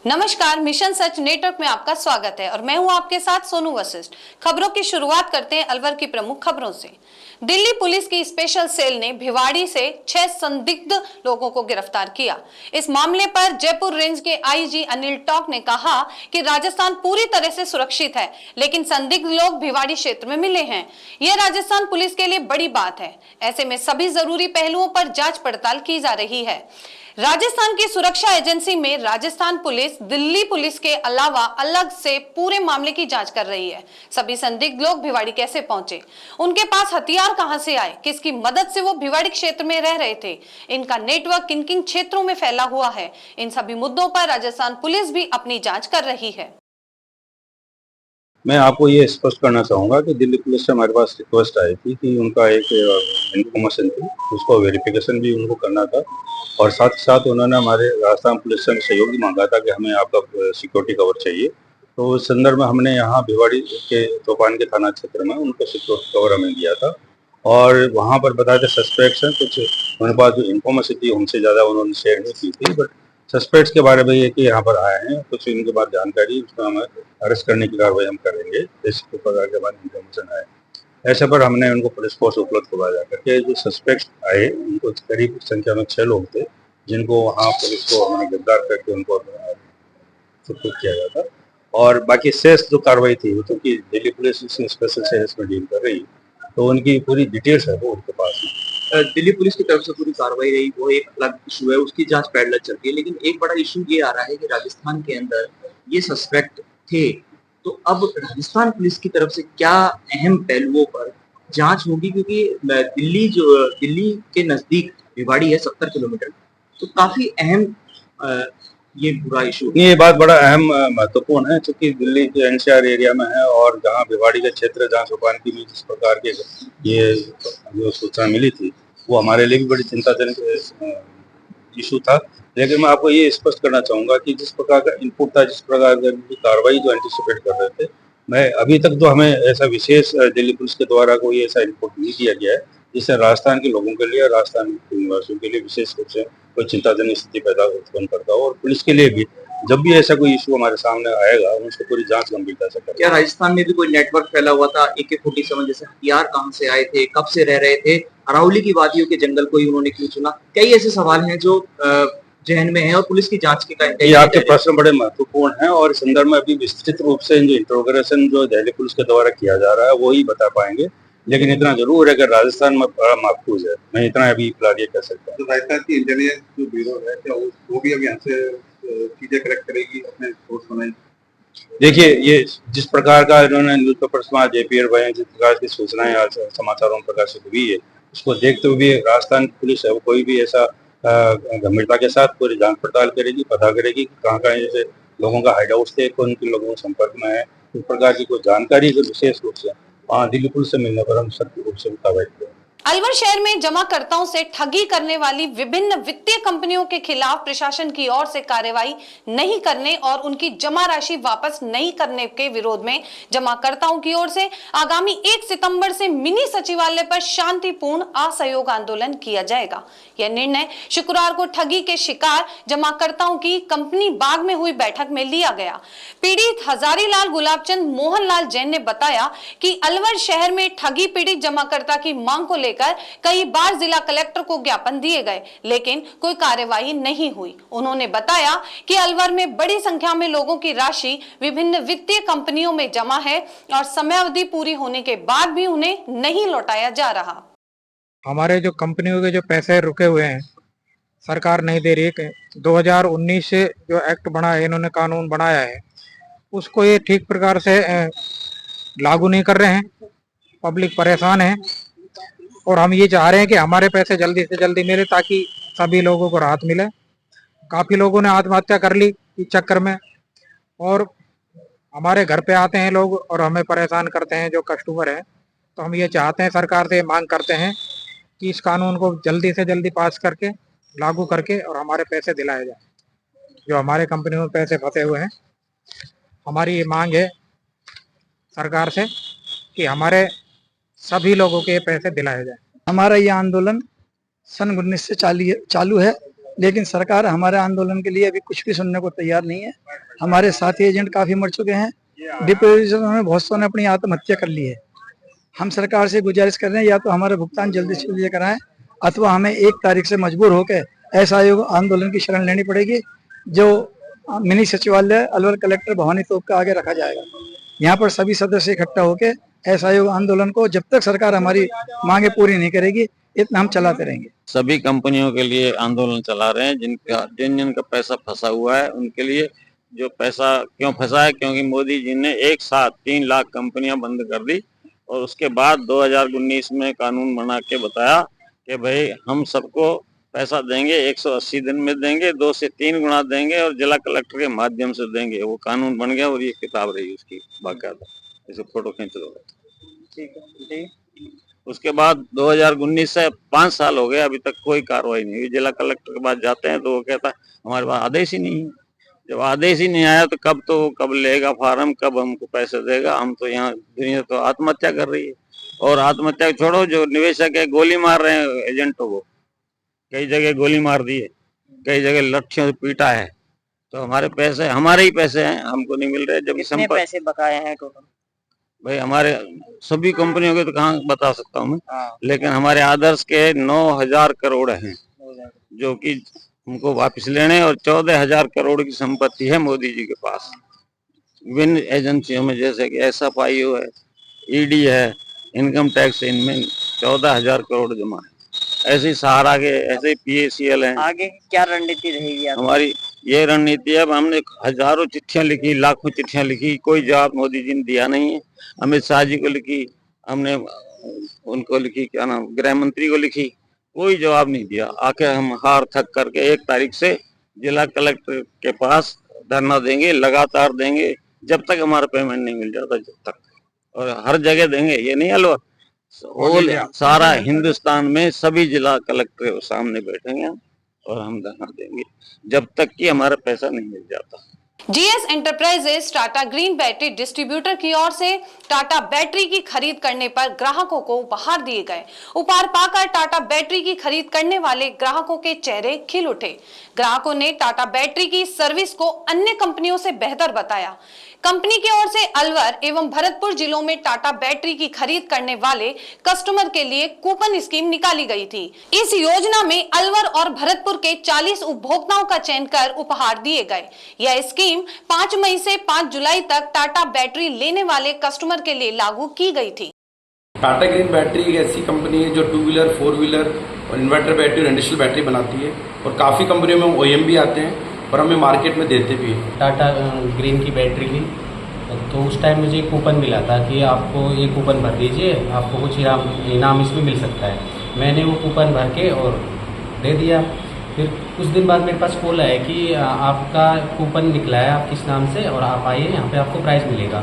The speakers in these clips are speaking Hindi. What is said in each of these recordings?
नमस्कार, मिशन सच नेटवर्क में आपका स्वागत है और मैं हूं आपके साथ सोनू वशिष्ठ। खबरों की शुरुआत करते हैं अलवर की प्रमुख खबरों से। दिल्ली पुलिस की स्पेशल सेल ने भिवाड़ी से 6 संदिग्ध लोगों को गिरफ्तार किया। इस मामले पर जयपुर रेंज के आईजी अनिल टॉक ने कहा कि राजस्थान पूरी तरह से सुरक्षित है, लेकिन संदिग्ध लोग भिवाड़ी क्षेत्र में मिले हैं। यह राजस्थान पुलिस के लिए बड़ी बात है। ऐसे में सभी जरूरी पहलुओं पर जांच पड़ताल की जा रही है। राजस्थान की सुरक्षा एजेंसी में राजस्थान पुलिस दिल्ली पुलिस के अलावा अलग से पूरे मामले की जांच कर रही है। सभी संदिग्ध लोग भिवाड़ी कैसे पहुंचे, उनके पास हथियार कहां से आए, किसकी मदद से वो भिवाड़ी क्षेत्र में रह रहे थे, इनका नेटवर्क किन किन क्षेत्रों में फैला हुआ है, इन सभी मुद्दों पर राजस्थान पुलिस भी अपनी जांच कर रही है। मैं आपको ये स्पष्ट करना चाहूँगा कि दिल्ली पुलिस से हमारे पास रिक्वेस्ट आई थी कि उनका एक इन्फॉर्मेशन थी, उसको वेरिफिकेशन भी उनको करना था और साथ ही साथ उन्होंने हमारे राजस्थान पुलिस से सहयोग भी मांगा था कि हमें आपका सिक्योरिटी कवर चाहिए। तो उस संदर्भ में हमने यहाँ भिवाड़ी के तोपान के थाना क्षेत्र में उनको सिक्योरिटी कवर हमें दिया था और वहाँ पर बताए थे सस्पेक्ट्स हैं कुछ, उनके पास जो इन्फॉर्मेशन थी उनसे ज़्यादा उन्होंने शेयर नहीं की थी, बट सस्पेक्ट्स के बारे में ये कि यहाँ पर आए हैं, कुछ इनके बाद जानकारी, उसमें हमें अरेस्ट करने की कार्रवाई हम करेंगे। इस प्रकार के बाद इन्फॉर्मेशन आए, ऐसे पर हमने उनको पुलिस फोर्स उपलब्ध करवाया जाकर के जो सस्पेक्ट आए उनको करीब संख्या में 6 लोग थे, जिनको वहाँ पुलिस को हमने गिरफ्तार करके उनको सुपुर्द किया गया था। और बाकी शेष जो कार्रवाई थी वो क्योंकि दिल्ली पुलिस स्पेशल सेल्स में डील कर रही, तो उनकी पूरी डिटेल्स है वो उनके पास है। दिल्ली पुलिस की तरफ से पूरी कार्रवाई रही, वो एक अलग इशू है, उसकी जांच पैरेलल चल रही है। लेकिन एक बड़ा इशू ये आ रहा है कि राजस्थान के अंदर ये सस्पेक्ट थे, तो अब राजस्थान पुलिस की तरफ से क्या अहम पहलुओं पर जांच होगी, क्योंकि दिल्ली के नजदीक भिवाड़ी है 70 किलोमीटर, तो काफी अहम ये पूरा इशू। ये बात बड़ा अहम महत्वपूर्ण है क्योंकि दिल्ली के एनसीआर एरिया में है और जहाँ भिवाड़ी का क्षेत्र जहाँ सोपान की जिस प्रकार के ये जो सूचना मिली थी वो हमारे लिए भी बड़ी चिंताजनक इशू था। लेकिन मैं आपको ये स्पष्ट करना चाहूँगा कि जिस प्रकार का इनपुट था, जिस प्रकार की कार्रवाई जो एंटिसिपेट कर रहे थे, मैं अभी तक तो हमें ऐसा विशेष दिल्ली पुलिस के द्वारा कोई ऐसा इनपुट नहीं दिया गया है जिससे राजस्थान के लोगों के लिए और राजस्थान के निवासियों के लिए विशेष रूप से कोई चिंताजनक स्थिति पैदा उत्पन्न करता हो। और पुलिस के लिए भी जब भी ऐसा कोई इशू हमारे सामने आएगा हम उसको पूरी जांच गंभीरता से करेंगे। क्या राजस्थान में भी कोई नेटवर्क फैला हुआ था? AK-47 जैसे हथियार कहाँ से आए थे, कब से रह रहे थे, अरावली की वादियों के जंगल को ही उन्होंने क्यों चुना? कई ऐसे सवाल हैं जो जहन में है और पुलिस की जांच के ये आपके प्रश्न बड़े महत्वपूर्ण हैं और इस संदर्भ में अभी विस्तृत रूप से जो इंट्रोगेशन जो दिल्ली पुलिस के द्वारा किया जा रहा है वो ही बता पाएंगे। लेकिन इतना जरूर है कि राजस्थान में बड़ा महफूज है, मैं इतना अभी फिलहाल ये कह सकता हूँ। तो राजस्थान की इंटेलिजेंस जो ब्यूरो है क्या वो भी अब यहाँ से चीजें कलेक्ट करेगी, अपने सोर्स बनाएगी? देखिए, ये जिस प्रकार का इन्होंने न्यूज़पेपर्स में JPR भाई जिस प्रकार की सूचनाएं आज समाचारों में प्रकाशित हुई है, उसको देखते हुए राजस्थान पुलिस है वो कोई भी ऐसा गंभीरता के साथ पूरी जांच पड़ताल करेगी, पता करेगी कि कहाँ कहाँ जैसे लोगों का हाइड आउट थे, कौन किन लोगों के संपर्क में है, इस प्रकार की कोई जानकारी जो विशेष रूप से दिल्ली पुलिस से मिलने पर हम सख्त रूप से कार्रवाई करेंगे। अलवर शहर में जमाकर्ताओं से ठगी करने वाली विभिन्न वित्तीय कंपनियों के खिलाफ प्रशासन की ओर से कार्रवाई नहीं करने और उनकी जमा राशि वापस नहीं करने के विरोध में जमाकर्ताओं की ओर से आगामी 1 सितंबर से मिनी सचिवालय पर शांतिपूर्ण असहयोग आंदोलन किया जाएगा। यह निर्णय शुक्रवार को ठगी के शिकार जमाकर्ताओं की कंपनी बाग में हुई बैठक में लिया गया। पीड़ित हजारीलाल गुलाबचंद मोहनलाल जैन ने बताया कि अलवर शहर में ठगी पीड़ित जमाकर्ता की मांग को कई बार जिला कलेक्टर को ज्ञापन दिए गए, लेकिन कोई कार्यवाही नहीं हुई। उन्होंने बताया कि अलवर में बड़ी संख्या में लोगों की राशि विभिन्न वित्तीय कंपनियों में जमा है और समयावधि पूरी होने के बाद भी उन्हें नहीं लौटाया जा रहा। हमारे जो कंपनियों के जो पैसे रुके हुए हैं सरकार नहीं दे रही है। 2019 से जो एक्ट बना है, इन्होंने कानून बनाया है, उसको ये ठीक प्रकार से लागू नहीं कर रहे हैं। पब्लिक परेशान है और हम ये चाह रहे हैं कि हमारे पैसे जल्दी से जल्दी मिले ताकि सभी लोगों को राहत मिले। काफ़ी लोगों ने आत्महत्या कर ली इस चक्कर में और हमारे घर पे आते हैं लोग और हमें परेशान करते हैं जो कस्टमर हैं। तो हम ये चाहते हैं, सरकार से मांग करते हैं कि इस कानून को जल्दी से जल्दी पास करके लागू करके और हमारे पैसे दिलाए जाए जो हमारे कंपनी में पैसे फंसे हुए हैं। हमारी ये मांग है सरकार से कि हमारे सभी लोगों के पैसे दिलाए जाए। हमारा ये आंदोलन सन 19 से चालू है लेकिन सरकार हमारे आंदोलन के लिए अभी कुछ भी सुनने को तैयार नहीं है। हमारे साथी एजेंट काफी मर चुके हैं, डिपोजिशन में बहुत सौ ने अपनी आत्महत्या कर ली है। हम सरकार से गुजारिश कर रहे हैं या तो हमारा भुगतान जल्दी से जल्दी कराएं अथवा हमें 1 तारीख से मजबूर होकर ऐसा आंदोलन की शरण लेनी पड़ेगी, जो मिनी सचिवालय अलवर कलेक्टर भवानी तोप का आगे रखा जाएगा। यहाँ पर सभी सदस्य इकट्ठा होकर असहयोग आंदोलन को जब तक सरकार हमारी मांगे पूरी नहीं करेगी इतना हम चलाते रहेंगे। सभी कंपनियों के लिए आंदोलन चला रहे हैं, जिनका पैसा फंसा हुआ है उनके लिए। जो पैसा क्यों फंसा है, क्योंकि मोदी जी ने एक साथ 3 लाख कंपनियां बंद कर दी और उसके बाद 2019 में कानून बना के बताया कि भाई हम सबको पैसा देंगे, 180 दिन में देंगे, 2 से 3 गुना देंगे और जिला कलेक्टर के माध्यम से देंगे। वो कानून बन गया और ये किताब रही उसकी बाकायदा, इसे फोटो खींच लो। ठीक है। उसके बाद 2019 से 5 साल हो गए, अभी तक कोई कार्रवाई नहीं हुई। जिला कलेक्टर के पास जाते हैं तो वो कहता है हमारे पास आदेश ही नहीं है। जब आदेश ही नहीं आया तो कब लेगा फार्म, कब हमको पैसे देगा। हम तो यहाँ दुनिया तो आत्महत्या कर रही है, और आत्महत्या छोड़ो, जो निवेशक है गोली मार रहे हैं एजेंटों को, कई जगह गोली मार दी है, कई जगह लट्ठियों से पीटा है। तो हमारे पैसे, हमारे ही पैसे हैं, हमको नहीं मिल रहे। जब कितने पैसे बकाए हैं टोटल? भाई हमारे सभी कंपनियों के तो कहाँ बता सकता हूँ मैं, लेकिन हमारे आदर्श के 9,000 करोड़ हैं जो कि हमको वापस लेने, और 14,000 करोड़ की संपत्ति है मोदी जी के पास विभिन्न एजेंसियों में, जैसे कि SFIO है, ED है, इनकम टैक्स, इनमें 14,000 करोड़ जमा है। ऐसे ही सहारा के, ऐसे ही PACL है। आगे क्या रणनीति रहेगी हमारी ये रणनीति है। अब हमने हजारों चिट्ठियां लिखी, लाखों चिट्ठियां लिखी, कोई जवाब मोदी जी ने दिया नहीं है। अमित शाह जी को लिखी, हमने उनको लिखी, क्या नाम, गृह मंत्री को लिखी, कोई जवाब नहीं दिया। आखिर हम हार थक करके 1 तारीख से जिला कलेक्टर के पास धरना देंगे, लगातार देंगे जब तक हमारा पेमेंट नहीं मिल जाता, जब तक, और हर जगह देंगे। ये नहीं अलवर, सारा हिंदुस्तान में सभी जिला कलेक्टर सामने बैठेंगे और हम धरना देंगे जब तक कि हमारा पैसा नहीं मिल जाता। GS enterprises Tata green battery distributor की ओर से टाटा बैटरी की खरीद करने पर ग्राहकों को उपहार दिए गए। उपहार पाकर टाटा बैटरी की खरीद करने वाले ग्राहकों के चेहरे खिल उठे। ग्राहकों ने टाटा बैटरी की सर्विस को अन्य कंपनियों से बेहतर बताया। कंपनी की ओर से अलवर एवं भरतपुर जिलों में टाटा बैटरी की खरीद करने वाले कस्टमर के लिए कूपन स्कीम निकाली गई थी। इस योजना में अलवर और भरतपुर के 40 उपभोक्ताओं का चयन कर उपहार दिए गए। यह स्कीम 5 मई से 5 जुलाई तक टाटा बैटरी लेने वाले कस्टमर के लिए लागू की गई थी। टाटा ग्रीन बैटरी एक ऐसी कंपनी है जो 2 व्हीलर, 4 व्हीलर और इन्वर्टर बैटरी और इंडस्ट्रियल बैटरी बनाती है, और काफ़ी कंपनियों में OEM भी आते हैं और हमें मार्केट में देते भी हैं। टाटा ग्रीन की बैटरी ली तो उस टाइम मुझे कूपन मिला था कि आपको ये कूपन भर दीजिए, आपको कुछ इनाम इसमें मिल सकता है। मैंने वो कूपन भर के और दे दिया। फिर कुछ दिन बाद मेरे पास कॉल आया कि आपका कूपन निकला है आप किस नाम से, और आप आइए यहाँ पे आपको प्राइज़ मिलेगा।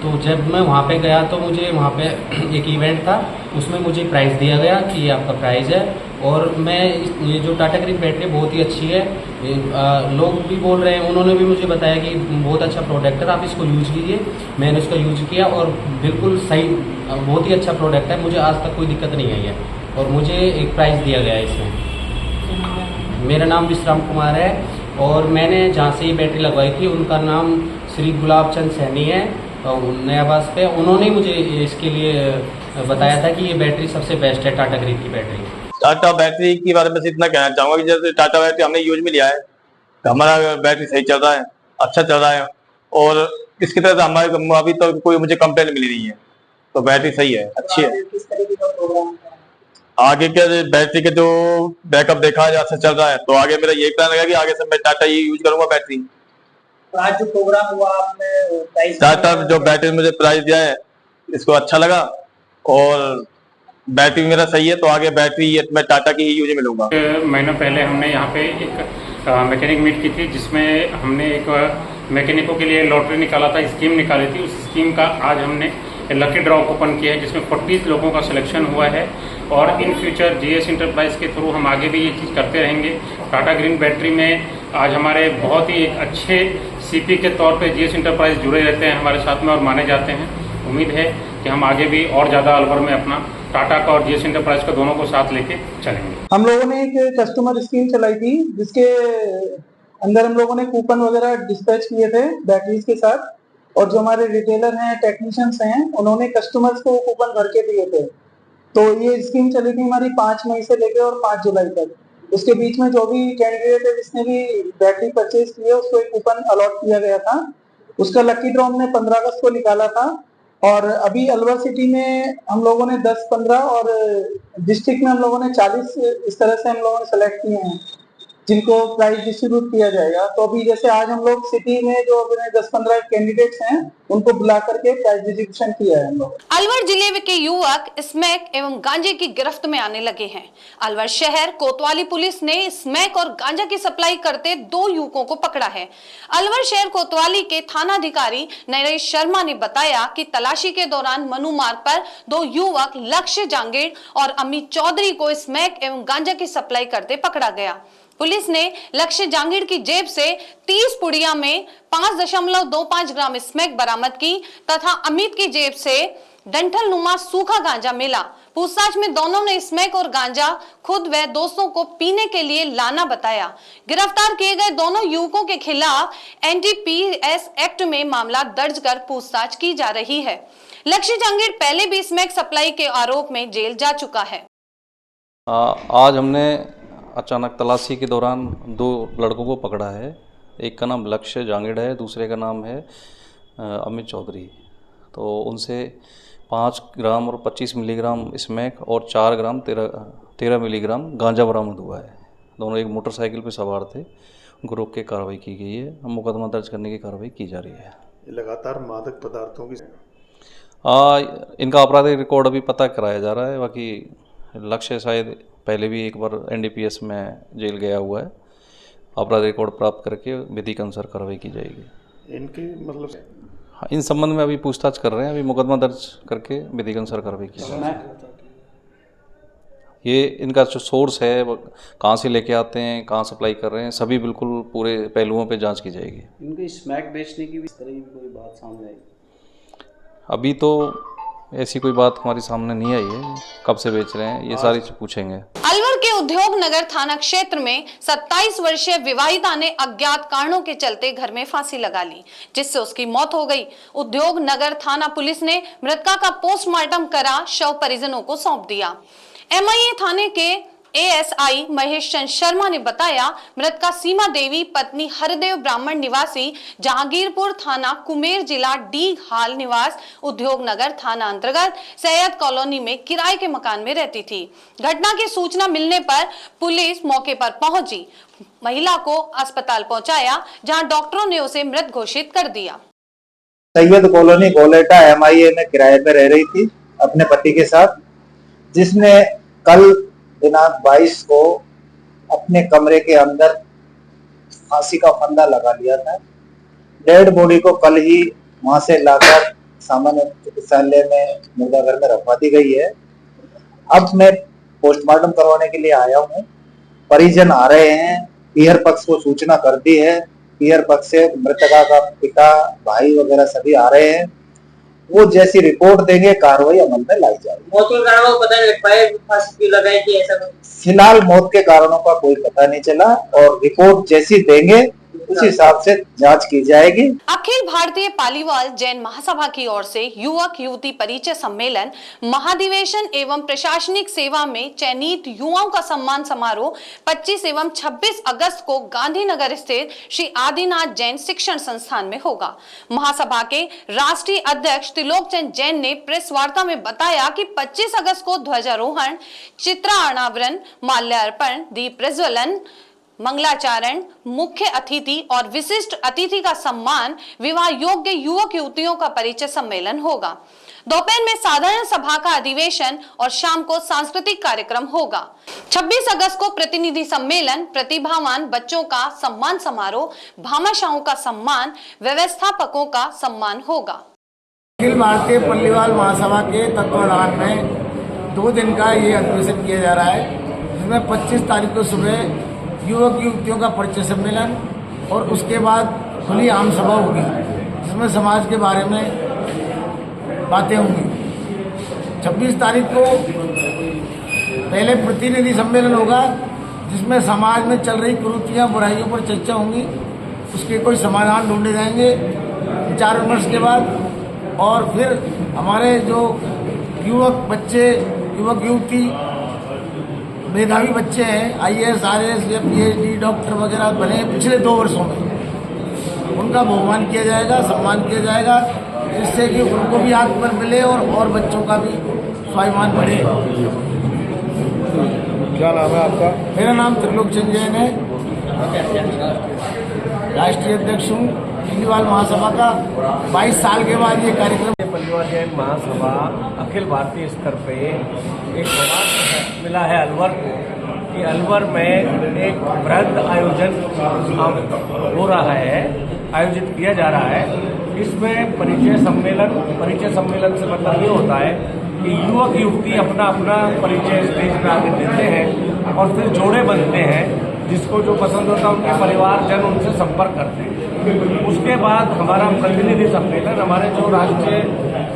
तो जब मैं वहाँ पे गया तो मुझे वहाँ पे एक इवेंट था, उसमें मुझे प्राइज़ दिया गया कि ये आपका प्राइज़ है। और मैं ये जो टाटा ग्रीन बैटरी बहुत ही अच्छी है, लोग भी बोल रहे हैं, उन्होंने भी मुझे बताया कि बहुत अच्छा प्रोडक्ट है, आप इसको यूज कीजिए। मैंने उसका यूज किया और बिल्कुल सही, बहुत ही अच्छा प्रोडक्ट है, मुझे आज तक कोई दिक्कत नहीं आई है। और मुझे एक प्राइज़ दिया गया है इसमें। मेरा नाम विश्राम कुमार है और मैंने जहाँ से ये बैटरी लगवाई थी उनका नाम श्री गुलाब चंद सैनी है, नयाबास पे। उन्होंने मुझे इसके लिए बताया था कि ये बैटरी सबसे बेस्ट है, टाटा ग्रीन की बैटरी। टाटा बैटरी के बारे में इतना कहना चाहूँगा कि जैसे टाटा बैटरी हमने यूज में लिया है तो हमारा बैटरी सही चल रहा है, अच्छा चल रहा है, और इसकी तरह से हमारे अभी तो कोई मुझे कंप्लेंट मिली नहीं है, तो बैटरी सही है, अच्छी है। आगे के बैटरी के जो बैकअप देखा है अच्छा चल रहा है, तो आगे मेरा यही प्लान लगा कि आगे से मैं टाटा ही यूज करूंगा बैटरी। आज जो प्रोग्राम हुआ आपने टाटा जो बैटरी मुझे प्राइस दिया है इसको अच्छा लगा, और बैटरी मेरा सही है, तो आगे बैटरी मैं टाटा की ही यूज में लूंगा। महीना पहले हमने यहाँ पे एक मैकेनिक मीट की थी, जिसमें हमने एक मैकेनिकों के लिए लॉटरी निकाला था, स्कीम निकाली थी। उस स्कीम का आज हमने लकी ड्रॉ ओपन किया है, जिसमें 40 लोगों का सिलेक्शन हुआ है। और इन फ्यूचर GS एंटरप्राइज के थ्रू हम आगे भी ये चीज़ करते रहेंगे। टाटा ग्रीन बैटरी में आज हमारे बहुत ही एक अच्छे CP के तौर पे GS एंटरप्राइज जुड़े रहते हैं हमारे साथ में और माने जाते हैं। उम्मीद है कि हम आगे भी और ज़्यादा अलवर में अपना टाटा का और जीएस एंटरप्राइज का दोनों को साथ लेके चलेंगे। हम लोगों ने एक कस्टमर स्कीम चलाई थी जिसके अंदर हम लोगों ने कूपन वगैरह डिस्पैच किए थे बैटरीज के साथ, और जो हमारे रिटेलर हैं, टेक्नीशियंस हैं, उन्होंने कस्टमर्स को कूपन भर के दिए थे। तो ये स्कीम चली थी हमारी 5 मई से लेकर और 5 जुलाई तक। उसके बीच में जो भी कैंडिडेट है जिसने भी बैटरी परचेज की है उसको एक कूपन अलॉट किया गया था। उसका लकी ड्रॉ हमने 15 अगस्त को निकाला था, और अभी अलवर सिटी में हम लोगों ने 10, 15 और डिस्ट्रिक्ट में हम लोगों ने 40 इस तरह से हम लोगों ने सेलेक्ट किए हैं जिनको प्राइज डिस्ट्रीब्यूट किया जाएगा। तो अभी जैसे आज हम लोग सिटी में जो अपने 10-15 कैंडिडेट्स हैं उनको बुला करके प्राइज डिस्ट्रीब्यूशन किया है हम लोग। अलवर जिले के युवक स्मैक एवं गांजे की गिरफ्त में आने लगे हैं। अलवर शहर कोतवाली पुलिस ने स्मैक और गांजा की सप्लाई करते 2 युवकों को पकड़ा है। अलवर शहर कोतवाली के थानाधिकारी नरेश शर्मा ने बताया कि तलाशी के दौरान मनु मार्ग पर 2 युवक लक्ष्य जांगीर और अमित चौधरी को स्मैक एवं गांजा की सप्लाई करते पकड़ा गया। पुलिस ने लक्ष्य जांगीर की जेब से 30 पुड़िया में 5.25 ग्राम स्मैक बरामद की तथा अमित की जेब से डंठल नुमा सूखा गांजा मिला। पूछताछ में दोनों ने स्मैक और गांजा खुद व दोस्तों को पीने के लिए लाना बताया। गिरफ्तार किए गए दोनों युवकों के खिलाफ एनडीपीएस एक्ट में मामला दर्ज कर पूछताछ की जा रही है। लक्ष्य जांगीर पहले भी स्मैक सप्लाई के आरोप में जेल जा चुका है। आज हमने अचानक तलाशी के दौरान 2 लड़कों को पकड़ा है। एक का नाम लक्ष्य जांगीड़ है, दूसरे का नाम है अमित चौधरी। तो उनसे 5 ग्राम और 25 मिलीग्राम स्मैक और 4 ग्राम 13 मिलीग्राम गांजा बरामद हुआ है। दोनों एक मोटरसाइकिल पर सवार थे, उनको रोक के कार्रवाई की गई है। मुकदमा दर्ज करने की कार्रवाई की जा रही है। लगातार मादक पदार्थों की इनका आपराधिक रिकॉर्ड अभी पता कराया जा रहा है। बाकी लक्ष्य शायद पहले भी एक बार एनडीपीएस में जेल गया हुआ है। आपराधिक रिकॉर्ड प्राप्त करके विधि के अनुसार कार्रवाई की जाएगी। इनके मतलब हाँ, इन संबंध में अभी पूछताछ कर रहे हैं। अभी मुकदमा दर्ज करके विधि के अनुसार कार्रवाई की जाएगी। ये इनका जो सोर्स है वो कहाँ से लेके आते हैं, कहाँ सप्लाई कर रहे हैं, सभी बिल्कुल पूरे पहलुओं पे जांच की जाएगी। इनके स्मैक बेचने की भी इस तरह की कोई बात सामने आई? अभी तो ऐसी कोई बात हमारे सामने नहीं आई है। कब से बेच रहे हैं ये सारी पूछेंगे। अलवर के उद्योग नगर थाना क्षेत्र में 27 वर्षीय विवाहिता ने अज्ञात कारणों के चलते घर में फांसी लगा ली, जिससे उसकी मौत हो गई। उद्योग नगर थाना पुलिस ने मृतका का पोस्टमार्टम करा शव परिजनों को सौंप दिया। एमआईए थाने के एएसआई महेश चंद्र शर्मा ने बताया, मृतका सीमा देवी पत्नी हरदेव ब्राह्मण निवासी जहांगीरपुर थाना कुमेर जिला डी हाल निवास उद्योग नगर थाना अंतर्गत सैयद कॉलोनी में किराए के मकान में रहती थी। घटना की सूचना मिलने पर पुलिस मौके पर पहुंची, महिला को अस्पताल पहुंचाया, जहां डॉक्टरों ने उसे मृत घोषित कर दिया। सैयद कॉलोनी गोलेटा एमआईए में किराए पर रह रही थी अपने पति के साथ, जिसने कल दिनांक 22 को अपने कमरे के अंदर फांसी का फंदा लगा लिया था। डेड बॉडी को कल ही वहां से लाकर सामान्य चिकित्सालय में मुर्दाघर में रखवा दी गई है। अब मैं पोस्टमार्टम करवाने के लिए आया हूँ। परिजन आ रहे हैं, पीहर पक्ष को सूचना कर दी है। पीहर पक्ष से मृतका का पिता, भाई वगैरह सभी आ रहे हैं। वो जैसी रिपोर्ट देंगे कार्रवाई अमल में लाई जाएगी। मौत के कारणों पता नहीं लग पाया, फांसी क्यों लगाई थी ऐसा? फिलहाल मौत के कारणों का कोई पता नहीं चला, और रिपोर्ट जैसी देंगे उस हिसाब से जांच की जाएगी। अखिल भारतीय पालीवाल जैन महासभा की ओर से युवक युवती परिचय सम्मेलन, महाधिवेशन एवं प्रशासनिक सेवा में चयनित युवाओं का सम्मान समारोह 25 एवं 26 अगस्त को गांधीनगर स्थित श्री आदिनाथ जैन शिक्षण संस्थान में होगा। महासभा के राष्ट्रीय अध्यक्ष त्रिलोक चंद जैन ने प्रेस वार्ता में बताया कि 25 अगस्त को ध्वजारोहण, चित्राणावरण, माल्यार्पण, दीप प्रज्वलन, मंगलाचरण, मुख्य अतिथि और विशिष्ट अतिथि का सम्मान, विवाह योग्य युवक युवतियों का परिचय सम्मेलन होगा। दोपहर में साधारण सभा का अधिवेशन और शाम को सांस्कृतिक कार्यक्रम होगा। 26 अगस्त को प्रतिनिधि सम्मेलन, प्रतिभावान बच्चों का सम्मान समारोह, भामाशाहों का सम्मान, व्यवस्थापकों का सम्मान होगा। अखिल भारतीय पल्लीवाल महासभा के तत्वाधान में 2 दिन का ये अधिवेशन किया जा रहा है, जिसमें 25 तारीख को सुबह युवक युवतियों का परिचय सम्मेलन और उसके बाद खुली आम सभा होगी, जिसमें समाज के बारे में बातें होंगी। 26 तारीख को पहले प्रतिनिधि सम्मेलन होगा, जिसमें समाज में चल रही कुरीतियाँ बुराइयों पर चर्चा होंगी, उसके कोई समाधान ढूंढे जाएंगे विचार विमर्श के बाद। और फिर हमारे जो युवक बच्चे, युवक युवती, मेधावी बच्चे हैं, IAS, RAS या PhD डॉक्टर वगैरह बने पिछले 2 वर्षों में, उनका बहुमान किया जाएगा, सम्मान किया जाएगा, जिससे कि उनको भी आत्मबल मिले और बच्चों का भी स्वाभिमान बढ़े। क्या नाम है आपका? मेरा नाम त्रिलोक चंद जैन है, राष्ट्रीय अध्यक्ष हूँ हिंदीवाल महासभा का। 22 साल के बाद ये कार्यक्रम। परिवार जैन महासभा अखिल भारतीय स्तर पे एक अवार्ड मिला है अलवर को कि अलवर में एक वृहद आयोजन हो रहा है, आयोजित किया जा रहा है। इसमें परिचय सम्मेलन से मतलब ये होता है कि युवक युवती अपना अपना परिचय स्टेज पर आके देते हैं और फिर जोड़े बनते हैं, जिसको जो पसंद होता है उनके परिवारजन उनसे संपर्क करते हैं। उसके बाद हमारा प्रतिनिधि सम्मेलन, हमारे जो राष्ट्रीय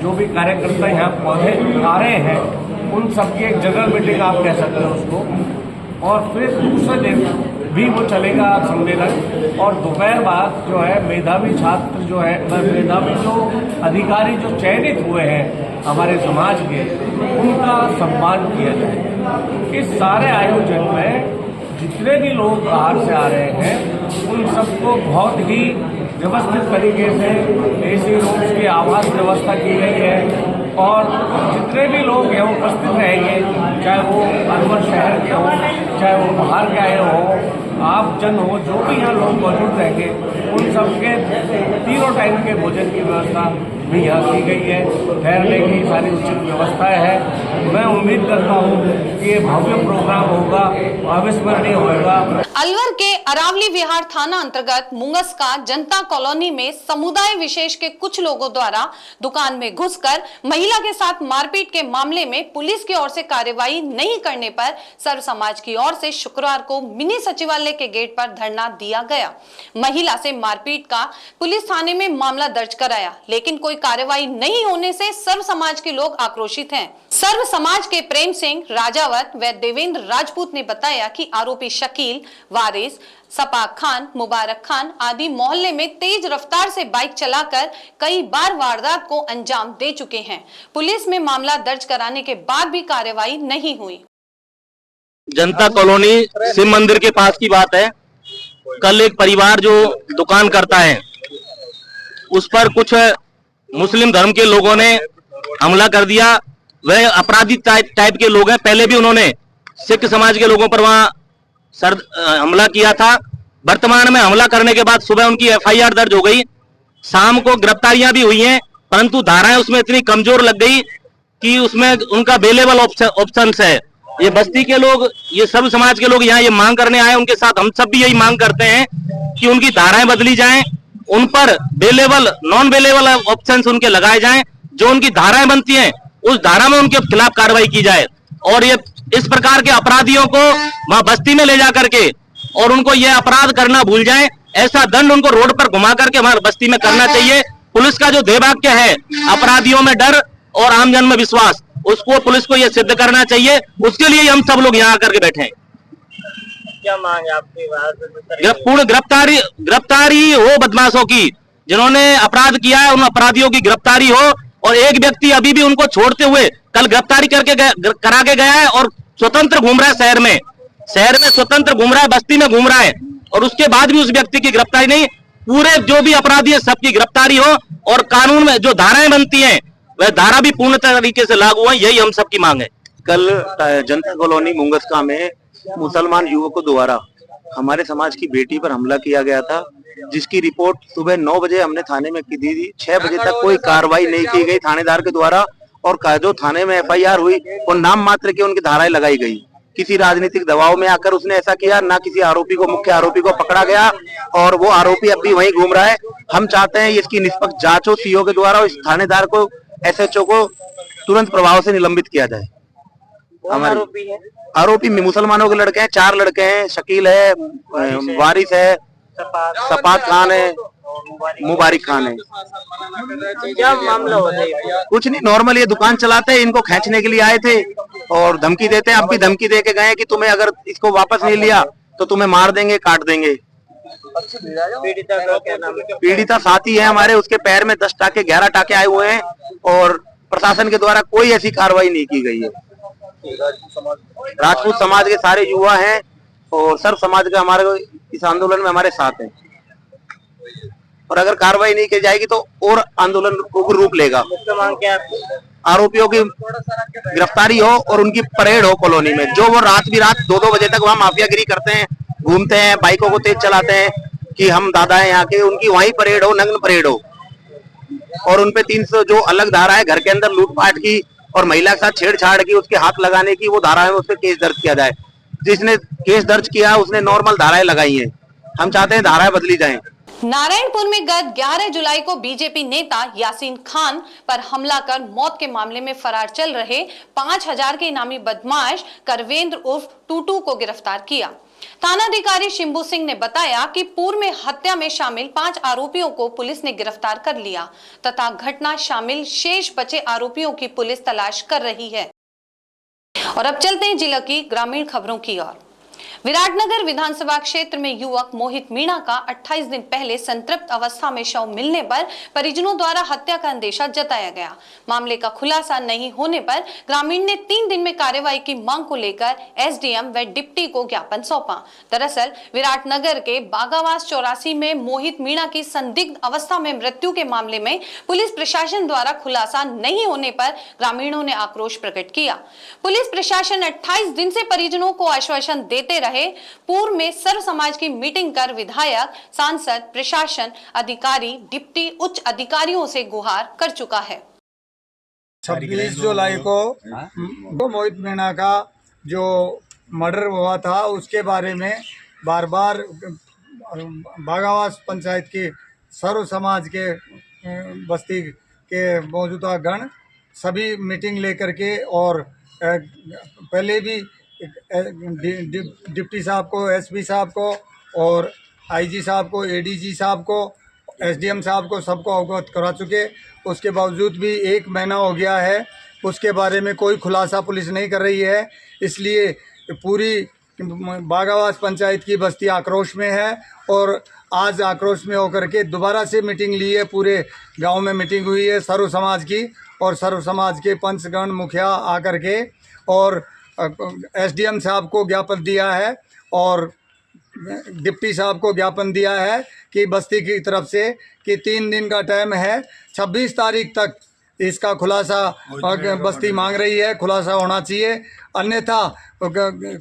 जो भी कार्यकर्ता यहाँ पौधे आ रहे हैं, उन सबकी एक जनरल मीटिंग आप कह सकते हैं उसको। और फिर दूसरे दिन भी वो चलेगा सम्मेलन। और दोपहर बाद जो है मेधावी छात्र जो है, मेधावी जो अधिकारी जो चयनित हुए हैं हमारे समाज के, उनका सम्मान किया जाए। इस सारे आयोजन में जितने भी लोग बाहर से आ रहे हैं उन सबको बहुत ही व्यवस्थित तरीके से AC रूम्स की आवास व्यवस्था की गई है। और जितने भी लोग यहाँ उपस्थित रहेंगे, चाहे वो अलवर शहर के हों, चाहे वो बाहर के आए हों, आप जन हो, जो भी यहाँ लोग मौजूद रहेंगे, उन सबके 3 टाइम के भोजन की व्यवस्था भी यहाँ की गई है। ठहरने की सारी उचित व्यवस्थाएं है। मैं उम्मीद करता हूँ कि ये भव्य प्रोग्राम होगा, अविस्मरणीय होगा। अलवर के अरावली विहार थाना अंतर्गत मुंगस जनता कॉलोनी में समुदाय विशेष के कुछ लोगों द्वारा दुकान में घुसकर महिला के साथ मारपीट के मामले में पुलिस की ओर से कार्रवाई नहीं करने पर सर्व समाज की ओर से शुक्रवार को मिनी सचिवालय के गेट पर धरना दिया गया। महिला से मारपीट का पुलिस थाने में मामला दर्ज कराया, लेकिन कोई कार्रवाई नहीं होने से सर्व समाज के लोग आक्रोशित हैं। सर्व समाज के प्रेम सिंह राजावत व देवेंद्र राजपूत ने बताया कि आरोपी शकील, वारिस, सपाक खान, मुबारक खान आदि मोहल्ले में तेज रफ्तार से बाइक चलाकर कई बार वारदात को अंजाम दे चुके हैं। पुलिस में मामला दर्ज कराने के बाद भी कार्रवाई नहीं हुई। जनता कॉलोनी शिव मंदिर के पास की बात है। कल एक परिवार जो दुकान करता है, उस पर कुछ मुस्लिम धर्म के लोगों ने हमला कर दिया। वह अपराधी टाइप के लोग हैं। पहले भी उन्होंने सिख समाज के लोगों पर वहां हमला किया था। वर्तमान में हमला करने के बाद सुबह उनकी FIR दर्ज हो गई। शाम को गिरफ्तारियां भी हुई हैं, परंतु धाराएं उसमें इतनी कमजोर लग गई कि उसमें उनका बेलेबल ऑप्शंस है। ये बस्ती के लोग, ये सर्व समाज के लोग यहाँ ये मांग करने आए, उनके साथ हम सब भी यही मांग करते हैं कि उनकी धाराएं बदली जाएं, उन पर बेलेबल नॉन बेलेबल ऑप्शंस उनके लगाए जाएं। जो उनकी धाराएं बनती हैं उस धारा में उनके खिलाफ कार्रवाई की जाए और ये इस प्रकार के अपराधियों को वहां बस्ती में ले जा करके और उनको ये अपराध करना भूल जाएं। ऐसा दंड उनको रोड पर घुमा करके हमारे बस्ती में करना चाहिए। पुलिस का जो ध्येयवाक्य है अपराधियों में डर और आमजन में विश्वास, उसको पुलिस को ये सिद्ध करना चाहिए। उसके लिए हम सब लोग यहाँ आकर के बैठे हैं। क्या मांग है आपकी? पूर्ण गिरफ्तारी हो बदमाशों की, जिन्होंने अपराध किया है उन अपराधियों की गिरफ्तारी हो। और एक व्यक्ति अभी भी उनको छोड़ते हुए कल गिरफ्तारी करा के गया है और स्वतंत्र घूम रहा है शहर में स्वतंत्र घूम रहा है, बस्ती में घूम रहा है, और उसके बाद भी उस व्यक्ति की गिरफ्तारी नहीं। पूरे जो भी अपराधी है सबकी गिरफ्तारी हो और कानून में जो धाराएं बनती हैं वह धारा भी पूर्ण तरीके से लागू है। यही हम सबकी मांग है। कल जनता कॉलोनी मुंगसका में मुसलमान युवकों द्वारा हमारे समाज की बेटी पर हमला किया गया था, जिसकी रिपोर्ट सुबह 9 बजे हमने थाने में की थी। 6 बजे तक कोई कार्रवाई नहीं की गई थानेदार के द्वारा, और जो थाने में FIR हुई और नाम मात्र की उनकी धाराएं लगाई गई। किसी राजनीतिक दबाव में आकर उसने ऐसा किया, ना किसी आरोपी को, मुख्य आरोपी को पकड़ा गया और वो आरोपी अब भी वहीं घूम रहा है। हम चाहते हैं इसकी निष्पक्ष जांच हो CO के द्वारा, और इस थानेदार को, SHO को तुरंत प्रभाव से निलंबित किया जाए। हमारे आरोपी मुसलमानों के लड़के हैं, 4 लड़के हैं। शकील है, वारिस है, सपात खान है मुबारिक खान है। क्या मामला होता है? कुछ नहीं, नॉर्मल ये दुकान चलाते हैं, इनको खींचने के लिए आए थे और धमकी देते हैं। अब भी धमकी दे के गए कि तुम्हें अगर इसको वापस नहीं लिया तो तुम्हें मार देंगे, काट देंगे। पीड़िता का क्या नाम है? पीड़िता साथी है हमारे, उसके पैर में 10 टाके 11 टाके आए हुए हैं और प्रशासन के द्वारा कोई ऐसी कार्रवाई नहीं की गई है। राजपूत समाज के सारे युवा हैं और सर्व समाज का हमारे इस आंदोलन में हमारे साथ है और अगर कार्रवाई नहीं की जाएगी तो और आंदोलन उग्र रूप लेगा। मुख्य मांग क्या है? आरोपियों की गिरफ्तारी हो और उनकी परेड हो कॉलोनी में। जो वो रात 2-2 बजे तक वहाँ माफियागिरी करते हैं, घूमते हैं, बाइकों को तेज चलाते हैं कि हम दादा हैं यहाँ के, उनकी वहीं परेड हो, नग्न परेड हो। और उनपे 300 जो अलग धारा है, घर के अंदर लूटपाट की और महिला के साथ छेड़छाड़ की, उसके हाथ लगाने की, वो धारा है, उस पर केस दर्ज किया जाए। जिसने केस दर्ज किया उसने नॉर्मल धाराएं लगाई हैं। हम चाहते हैं धाराएं बदली जाएं। नारायणपुर में गत 11 जुलाई को बीजेपी नेता यासीन खान पर हमला कर मौत के मामले में फरार चल रहे 5000 के इनामी बदमाश करवेंद्र उर्फ टूटू को गिरफ्तार किया। थानाधिकारी शिंबू सिंह ने बताया कि पूर्व में हत्या में शामिल 5 आरोपियों को पुलिस ने गिरफ्तार कर लिया तथा घटना शामिल शेष बचे आरोपियों की पुलिस तलाश कर रही है। और अब चलते हैं जिला की ग्रामीण खबरों की ओर। विराटनगर विधानसभा क्षेत्र में युवक मोहित मीणा का 28 दिन पहले संतृप्त अवस्था में शव मिलने पर परिजनों द्वारा हत्या का अंदेशा जताया गया। मामले का खुलासा नहीं होने पर ग्रामीण ने 3 दिन में कार्रवाई की मांग को लेकर एसडीएम व डिप्टी को ज्ञापन सौंपा। दरअसल विराटनगर के बागावास 84 में मोहित मीणा की संदिग्ध अवस्था में मृत्यु के मामले में पुलिस प्रशासन द्वारा खुलासा नहीं होने पर ग्रामीणों ने आक्रोश प्रकट किया। पुलिस प्रशासन 28 दिन से परिजनों को आश्वासन देते रहे। पूर्व में सर्व समाज की मीटिंग कर विधायक, सांसद, प्रशासन, अधिकारी, डिप्टी, उच्च अधिकारियों से गुहार कर चुका है। 26 जुलाई को मोहित मीणा का जो मर्डर हुआ था उसके बारे में बार बार बागावास पंचायत की सर्व समाज के बस्ती के मौजूदा गण सभी मीटिंग लेकर के और पहले भी डिप्टी साहब को, एसपी साहब को और आईजी साहब को, एडीजी साहब को, एसडीएम साहब को सबको अवगत करा चुके। उसके बावजूद भी 1 महीना हो गया है, उसके बारे में कोई खुलासा पुलिस नहीं कर रही है। इसलिए पूरी बागावास पंचायत की बस्ती आक्रोश में है और आज आक्रोश में होकर के दोबारा से मीटिंग ली है। पूरे गांव में मीटिंग हुई है सर्व समाज की और सर्व समाज के पंचगण मुखिया आकर के और एसडीएम साहब को ज्ञापन दिया है और डिप्टी साहब को ज्ञापन दिया है कि बस्ती की तरफ से कि 3 दिन का टाइम है, 26 तारीख तक इसका खुलासा बस्ती मांग रही है, खुलासा होना चाहिए। अन्यथा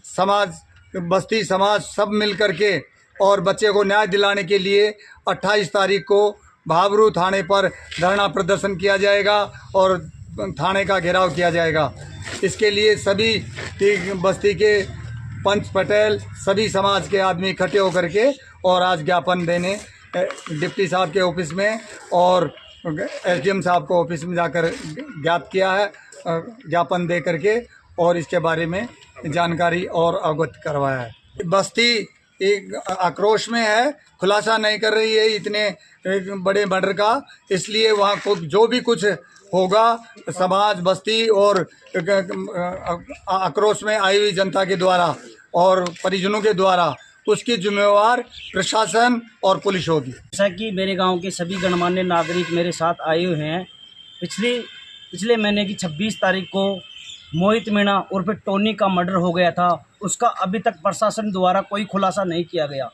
समाज, बस्ती समाज सब मिल कर के और बच्चे को न्याय दिलाने के लिए 28 तारीख को भाबरू थाने पर धरना प्रदर्शन किया जाएगा और थाने का घेराव किया जाएगा। इसके लिए सभी बस्ती के पंच पटेल, सभी समाज के आदमी इकट्ठे होकर के और आज ज्ञापन देने डिप्टी साहब के ऑफिस में और एसडीएम साहब को ऑफिस में जाकर ज्ञात किया है, ज्ञापन दे करके और इसके बारे में जानकारी और अवगत करवाया है। बस्ती एक आक्रोश में है, खुलासा नहीं कर रही है इतने बड़े मर्डर का। इसलिए वहाँ को जो भी कुछ होगा समाज, बस्ती और आक्रोश में आई हुई जनता के द्वारा और परिजनों के द्वारा उसकी जिम्मेवार प्रशासन और पुलिस होगी। जैसा कि मेरे गांव के सभी गणमान्य नागरिक मेरे साथ आए हुए हैं, पिछले महीने की 26 तारीख को मोहित मीणा उर्फ टोनी का मर्डर हो गया था। उसका अभी तक प्रशासन द्वारा कोई खुलासा नहीं किया गया।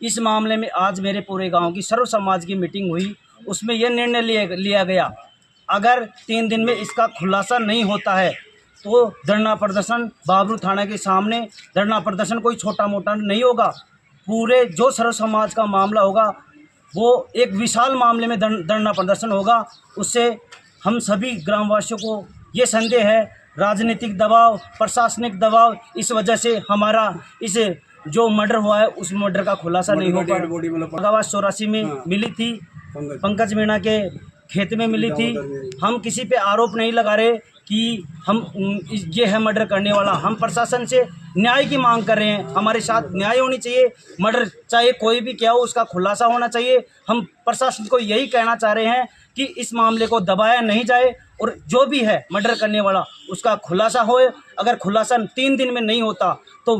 इस मामले में आज मेरे पूरे गांव की सर्व समाज की मीटिंग हुई, उसमें यह निर्णय लिया गया अगर 3 दिन में इसका खुलासा नहीं होता है तो धरना प्रदर्शन बाबरू थाना के सामने, धरना प्रदर्शन कोई छोटा मोटा नहीं होगा, पूरे जो सर्व समाज का मामला होगा वो एक विशाल मामले में धरना प्रदर्शन होगा। उससे हम सभी ग्रामवासियों को ये संदेह है, राजनीतिक दबाव, प्रशासनिक दबाव, इस वजह से हमारा इस जो मर्डर हुआ है उस मर्डर का खुलासा नहीं हो पाया। बागावास 84 में मिली थी, पंकज मीणा के खेत में मिली थी। हम किसी पे आरोप नहीं लगा रहे कि ये है मर्डर करने वाला। हम प्रशासन से न्याय की मांग कर रहे हैं, हमारे साथ न्याय होनी चाहिए। मर्डर चाहे कोई भी क्या हो, उसका खुलासा होना चाहिए। हम प्रशासन को यही कहना चाह रहे हैं कि इस मामले को दबाया नहीं जाए और जो भी है मर्डर करने वाला उसका खुलासा होए। अगर खुलासा 3 दिन में नहीं होता तो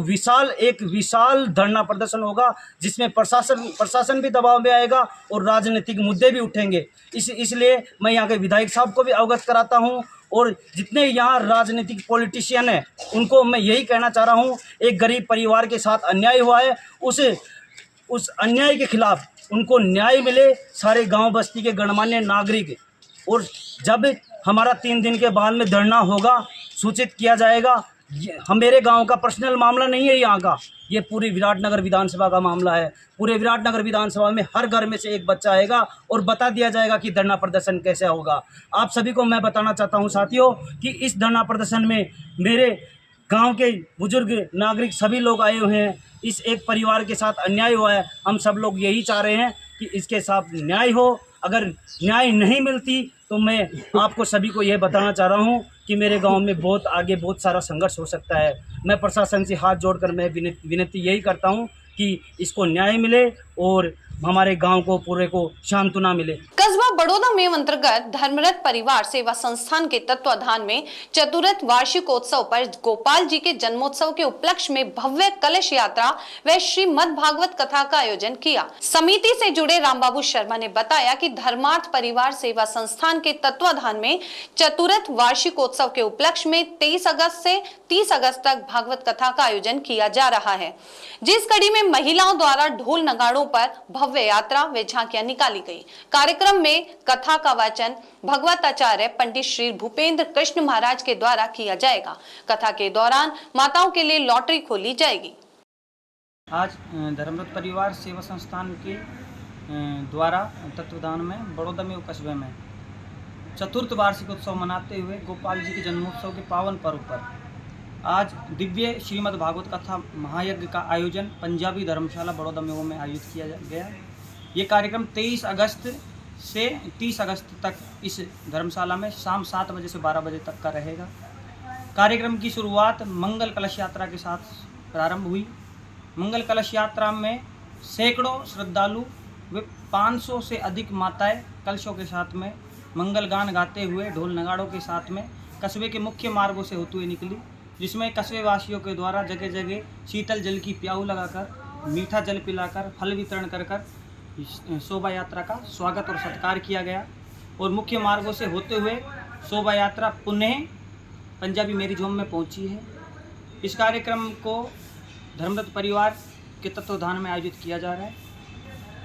एक विशाल धरना प्रदर्शन होगा, जिसमें प्रशासन भी दबाव में आएगा और राजनीतिक मुद्दे भी उठेंगे। इसलिए मैं यहाँ के विधायक साहब को भी अवगत कराता हूँ और जितने यहाँ राजनीतिक पॉलिटिशियन हैं उनको मैं यही कहना चाह रहा हूँ, एक गरीब परिवार के साथ अन्याय हुआ है, उस अन्याय के खिलाफ उनको न्याय मिले। सारे गांव बस्ती के गणमान्य नागरिक, और जब हमारा 3 दिन के बाद में धरना होगा सूचित किया जाएगा। हम मेरे गांव का पर्सनल मामला नहीं है यहाँ का, ये पूरी विराटनगर विधानसभा का मामला है। पूरे विराटनगर विधानसभा में हर घर में से एक बच्चा आएगा और बता दिया जाएगा कि धरना प्रदर्शन कैसे होगा। आप सभी को मैं बताना चाहता हूँ साथियों कि इस धरना प्रदर्शन में मेरे गांव के बुजुर्ग नागरिक सभी लोग आए हुए हैं। इस एक परिवार के साथ अन्याय हुआ है, हम सब लोग यही चाह रहे हैं कि इसके साथ न्याय हो। अगर न्याय नहीं मिलती तो मैं आपको सभी को यह बताना चाह रहा हूं कि मेरे गांव में बहुत सारा संघर्ष हो सकता है। मैं प्रशासन से हाथ जोड़कर मैं विनती यही करता हूं कि इसको न्याय मिले और हमारे गांव को पूरे को सांत्वना मिले। कस्बा बड़ौदा में अंतर्गत धर्मरत परिवार सेवा संस्थान के तत्वाधान में चतुर्थ वार्षिकोत्सव पर गोपाल जी के जन्मोत्सव के उपलक्ष्य में भव्य कलश यात्रा व श्रीमद् भागवत कथा का आयोजन किया। समिति से जुड़े रामबाबू शर्मा ने बताया कि धर्मार्थ परिवार सेवा संस्थान के तत्वाधान में चतुर्थ वार्षिकोत्सव के उपलक्ष्य में 23 अगस्त से 30 अगस्त तक भागवत कथा का आयोजन किया जा रहा है, जिस कड़ी में महिलाओं द्वारा ढोल नगाड़ों पर भव्य यात्रा व झांकियां निकाली गई। कार्यक्रम में कथा का वाचन भगवताचार्य पंडित श्री भूपेंद्र कृष्ण महाराज के द्वारा किया जाएगा। कथा के दौरान माताओं के लिए लॉटरी खोली जाएगी। आज धर्मरत परिवार सेवा संस्थान के द्वारा तत्वाधान में बड़ौदा में कस्बे में चतुर्थ वार्षिकोत्सव मनाते हुए गोपाल जी के जन्मोत्सव के पावन पर्व पर आज दिव्य श्रीमद् भागवत कथा महायज्ञ का आयोजन पंजाबी धर्मशाला बड़ौदा में आयोजित किया गया। ये कार्यक्रम 23 अगस्त से 30 अगस्त तक इस धर्मशाला में शाम 7 बजे से 12 बजे तक का रहेगा। कार्यक्रम की शुरुआत मंगल कलश यात्रा के साथ प्रारंभ हुई। मंगल कलश यात्रा में सैकड़ों श्रद्धालु व 500 से अधिक माताएं कलशों के साथ में मंगल गान गाते हुए ढोल नगाड़ों के साथ में कस्बे के मुख्य मार्गों से होते हुए निकली, जिसमें कस्बे वासियों के द्वारा जगह जगह शीतल जल की प्याऊ लगाकर, मीठा जल पिलाकर, फल वितरण कर शोभा यात्रा का स्वागत और सत्कार किया गया। और मुख्य मार्गों से होते हुए शोभा यात्रा पुनः पंजाबी मैरिज होम में पहुंची है। इस कार्यक्रम को धर्मरत परिवार के तत्वाधान में आयोजित किया जा रहा है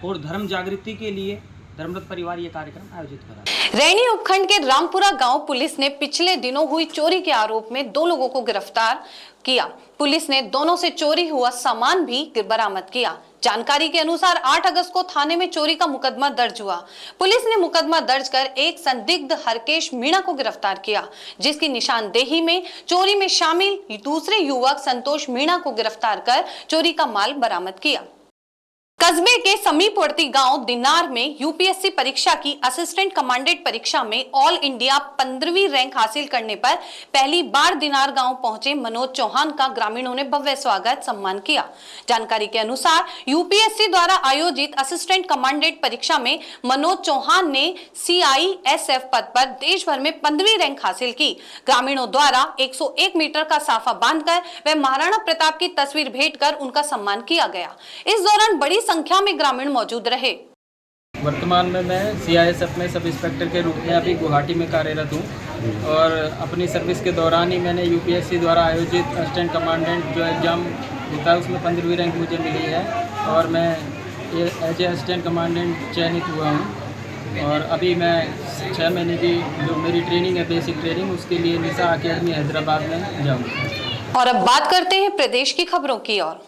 और धर्म जागृति के लिए धर्मरत परिवार ये कार्यक्रम आयोजित कर रहा है। रैनी उपखंड के रामपुरा गांव पुलिस ने पिछले दिनों हुई चोरी के आरोप में 2 लोगों को गिरफ्तार किया। पुलिस ने दोनों से चोरी हुआ सामान भी बरामद किया। जानकारी के अनुसार 8 अगस्त को थाने में चोरी का मुकदमा दर्ज हुआ। पुलिस ने मुकदमा दर्ज कर एक संदिग्ध हरकेश मीणा को गिरफ्तार किया, जिसकी निशानदेही में चोरी में शामिल दूसरे युवक संतोष मीणा को गिरफ्तार कर चोरी का माल बरामद किया। कस्बे के समीपवर्ती गांव दिनार में यूपीएससी परीक्षा की असिस्टेंट कमांडेंट परीक्षा में ऑल इंडिया 15वीं रैंक हासिल करने पर पहली बार दिनार गांव पहुंचे मनोज चौहान का ग्रामीणों ने भव्य स्वागत सम्मान किया। जानकारी के अनुसार यूपीएससी द्वारा आयोजित असिस्टेंट कमांडेंट परीक्षा में मनोज चौहान ने CISF पद पर देश भर में 15वीं रैंक हासिल की। ग्रामीणों द्वारा 101 मीटर का साफा बांधकर व महाराणा प्रताप की तस्वीर भेंट कर उनका सम्मान किया गया। इस दौरान बड़ी संख्या में ग्रामीण मौजूद रहे। वर्तमान में मैं CISF में सब इंस्पेक्टर के रूप में अभी गुवाहाटी में कार्यरत हूँ और अपनी सर्विस के दौरान ही मैंने यूपीएससी द्वारा आयोजित असिस्टेंट कमांडेंट जो एग्ज़ाम होता है उसमें 15वीं रैंक मुझे मिली है और मैं एज ए असिस्टेंट कमांडेंट चयनित हुआ हूँ। और अभी मैं 6 महीने की जो मेरी ट्रेनिंग है, बेसिक ट्रेनिंग, उसके लिए निशा अकेडमी हैदराबाद में जाऊँगा। और अब बात करते हैं प्रदेश की खबरों की ओर।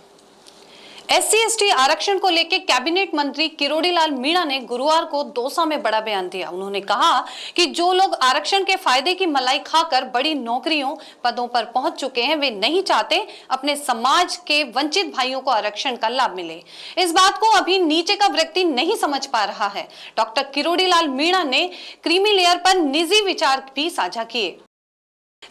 SC/ST आरक्षण को लेकर कैबिनेट मंत्री किरोड़ीलाल मीणा ने गुरुवार को दौसा में बड़ा बयान दिया। उन्होंने कहा कि जो लोग आरक्षण के फायदे की मलाई खाकर बड़ी नौकरियों पदों पर पहुंच चुके हैं, वे नहीं चाहते अपने समाज के वंचित भाइयों को आरक्षण का लाभ मिले। इस बात को अभी नीचे का व्यक्ति नहीं समझ पा रहा है। डॉक्टर किरोड़ीलाल मीणा ने क्रीमी लेयर पर निजी विचार भी साझा किए।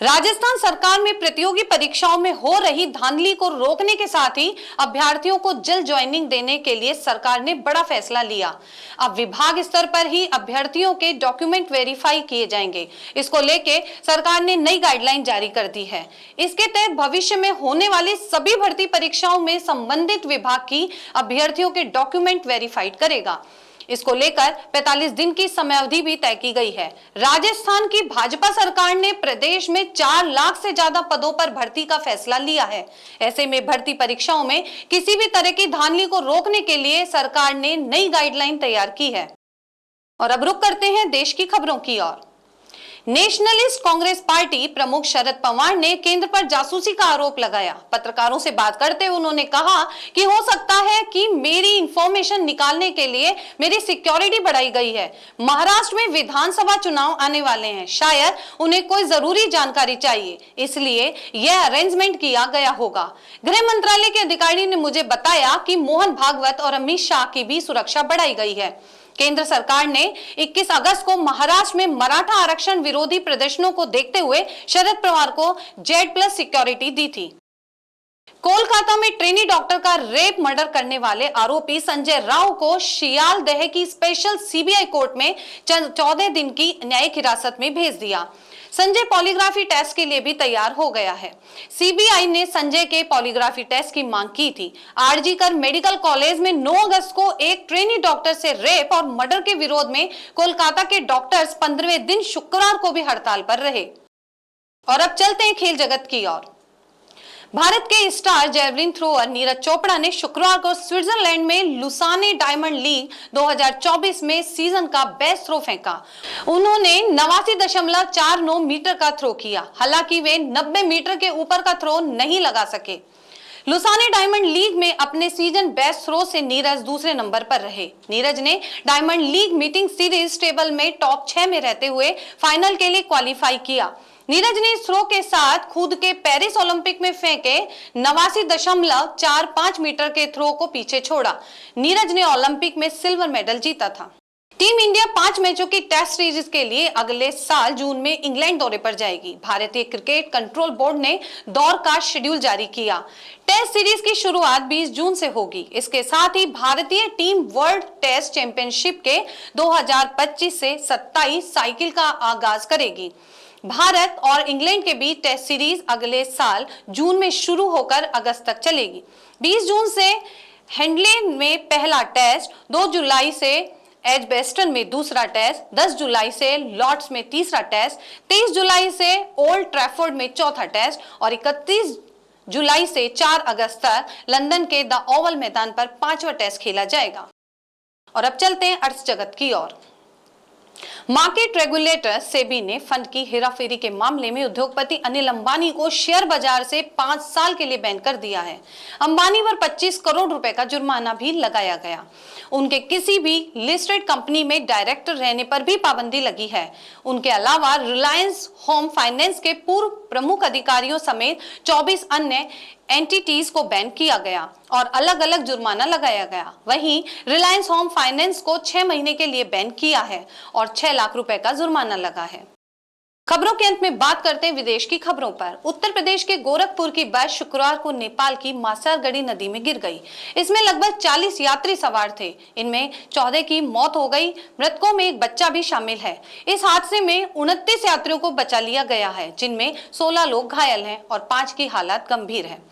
राजस्थान सरकार में प्रतियोगी परीक्षाओं में हो रही धांधली को रोकने के साथ ही अभ्यर्थियों को जल्द ज्वाइनिंग देने के लिए सरकार ने बड़ा फैसला लिया। अब विभाग स्तर पर ही अभ्यर्थियों के डॉक्यूमेंट वेरीफाई किए जाएंगे। इसको लेके सरकार ने नई गाइडलाइन जारी कर दी है। इसके तहत भविष्य में होने वाली सभी भर्ती परीक्षाओं में संबंधित विभाग की अभ्यर्थियों के डॉक्यूमेंट वेरीफाइड करेगा। इसको लेकर 45 दिन की समयावधि भी तय की गई है। राजस्थान की भाजपा सरकार ने प्रदेश में 4 लाख से ज्यादा पदों पर भर्ती का फैसला लिया है। ऐसे में भर्ती परीक्षाओं में किसी भी तरह की धांधली को रोकने के लिए सरकार ने नई गाइडलाइन तैयार की है। और अब रुक करते हैं देश की खबरों की ओर। नेशनलिस्ट कांग्रेस पार्टी प्रमुख शरद पवार ने केंद्र पर जासूसी का आरोप लगाया। पत्रकारों से बात करते हुए उन्होंने कहा कि हो सकता है कि मेरी इंफॉर्मेशन निकालने के लिए मेरी सिक्योरिटी बढ़ाई गई है। महाराष्ट्र में विधानसभा चुनाव आने वाले हैं, शायद उन्हें कोई जरूरी जानकारी चाहिए, इसलिए यह अरेंजमेंट किया गया होगा। गृह मंत्रालय के अधिकारी ने मुझे बताया कि मोहन भागवत और अमित शाह की भी सुरक्षा बढ़ाई गई है। केंद्र सरकार ने 21 अगस्त को महाराष्ट्र में मराठा आरक्षण विरोधी प्रदर्शनों को देखते हुए शरद पवार को Z+ सिक्योरिटी दी थी। कोलकाता में ट्रेनी डॉक्टर का रेप मर्डर करने वाले आरोपी संजय राव को शियालदह की स्पेशल CBI कोर्ट में 14 दिन की न्यायिक हिरासत में भेज दिया। संजय पॉलीग्राफी टेस्ट के लिए भी तैयार हो गया है। CBI ने संजय के पॉलीग्राफी टेस्ट की मांग की थी। RG कर मेडिकल कॉलेज में 9 अगस्त को एक ट्रेनी डॉक्टर से रेप और मर्डर के विरोध में कोलकाता के डॉक्टर्स 15वें दिन शुक्रवार को भी हड़ताल पर रहे। और अब चलते हैं खेल जगत की ओर। भारत के star javelin thrower Neeraj Chopra ने शुक्रवार को स्विट्जरलैंड में लुसाने डायमंड लीग 2024 में सीजन का बेस्ट थ्रो फेंका। उन्होंने 89.49 मीटर का थ्रो किया। हालांकि वे 90 मीटर के ऊपर का थ्रो नहीं लगा सके। लुसाने डायमंड लीग में अपने सीजन बेस्ट थ्रो से नीरज दूसरे नंबर पर रहे। नीरज ने diamond league meeting series table में टॉप 6 में रहते हुए फाइनल के लिए क्वालिफाई किया। नीरज ने इस थ्रो के साथ खुद के पेरिस ओलंपिक में फेंके 89.45 मीटर के थ्रो को पीछे छोड़ा। नीरज ने ओलंपिक में सिल्वर मेडल जीता था। टीम इंडिया 5 मैचों की टेस्ट सीरीज के लिए अगले साल जून में इंग्लैंड दौरे पर जाएगी। भारतीय क्रिकेट कंट्रोल बोर्ड ने दौर का शेड्यूल जारी किया। टेस्ट सीरीज की शुरुआत 20 जून से होगी। इसके साथ ही भारतीय टीम वर्ल्ड टेस्ट चैंपियनशिप के 2025 से 27 साइकिल का आगाज करेगी। भारत और इंग्लैंड के बीच टेस्ट सीरीज अगले साल जून में शुरू होकर अगस्त तक चलेगी। 20 जून से हेडले में पहला टेस्ट, 2 जुलाई से एजबेस्टन में दूसरा टेस्ट, 10 जुलाई से लॉर्ड्स में तीसरा टेस्ट, 23 जुलाई से ओल्ड ट्रैफोर्ड में चौथा टेस्ट और 31 जुलाई से 4 अगस्त तक लंदन के द ओवल मैदान पर 5वां टेस्ट खेला जाएगा। और अब चलते हैं अर्थ जगत की ओर। मार्केट रेगुलेटर सेबी ने फंड की हेराफेरी के मामले में उद्योगपति अनिल अंबानी को शेयर बाजार से 5 साल के लिए बैन कर दिया है। अंबानी पर 25 करोड़ रुपए का जुर्माना भी लगाया गया। उनके किसी भी लिस्टेड कंपनी में डायरेक्टर रहने पर भी पाबंदी लगी है। उनके अलावा रिलायंस होम फाइनेंस के पूर्व प्रमुख अधिकारियों समेत 24 अन्य एंटिटीज को बैन किया गया और अलग अलग जुर्माना लगाया गया। वहीं रिलायंस होम फाइनेंस को 6 महीने के लिए बैन किया है और 6 लाख रुपए का जुर्माना लगा है। खबरों के अंत में बात करते हैं विदेश की खबरों पर। उत्तर प्रदेश के गोरखपुर की बस शुक्रवार को नेपाल की मासारगढ़ी नदी में गिर गई। इसमें लगभग 40 यात्री सवार थे। इनमें 14 की मौत हो गई। मृतकों में एक बच्चा भी शामिल है। इस हादसे में 29 यात्रियों को बचा लिया गया है, जिनमें 16 लोग घायल हैं और 5 की हालत गंभीर है।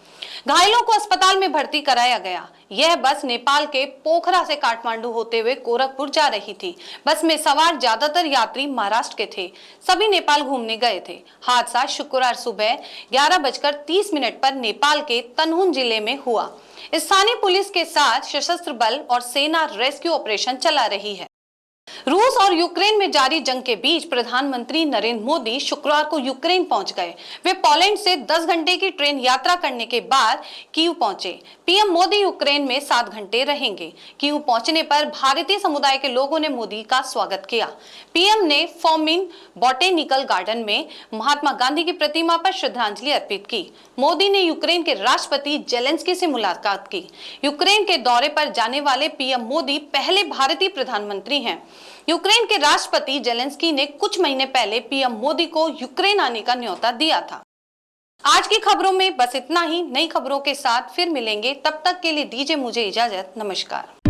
घायलों को अस्पताल में भर्ती कराया गया। यह बस नेपाल के पोखरा से काठमांडू होते हुए गोरखपुर जा रही थी। बस में सवार ज्यादातर यात्री महाराष्ट्र के थे। सभी नेपाल घूमने गए थे। हादसा शुक्रवार सुबह 11:30 पर नेपाल के तनहुन जिले में हुआ। स्थानीय पुलिस के साथ सशस्त्र बल और सेना रेस्क्यू ऑपरेशन चला रही है। रूस और यूक्रेन में जारी जंग के बीच प्रधानमंत्री नरेंद्र मोदी शुक्रवार को यूक्रेन पहुंच गए। वे पोलैंड से 10 घंटे की ट्रेन यात्रा करने के बाद कीव पहुंचे। पीएम मोदी यूक्रेन में 7 घंटे रहेंगे। कीव पहुंचने पर भारतीय समुदाय के लोगों ने मोदी का स्वागत किया। पीएम ने फॉर्मिन बॉटेनिकल गार्डन में महात्मा गांधी की प्रतिमा पर श्रद्धांजलि अर्पित की। मोदी ने यूक्रेन के राष्ट्रपति जेलेंस्की से मुलाकात की। यूक्रेन के दौरे पर जाने वाले पीएम मोदी पहले भारतीय प्रधानमंत्री हैं। यूक्रेन के राष्ट्रपति जेलेंस्की ने कुछ महीने पहले पीएम मोदी को यूक्रेन आने का न्योता दिया था। आज की खबरों में बस इतना ही। नई खबरों के साथ फिर मिलेंगे, तब तक के लिए दीजिए मुझे इजाजत। नमस्कार।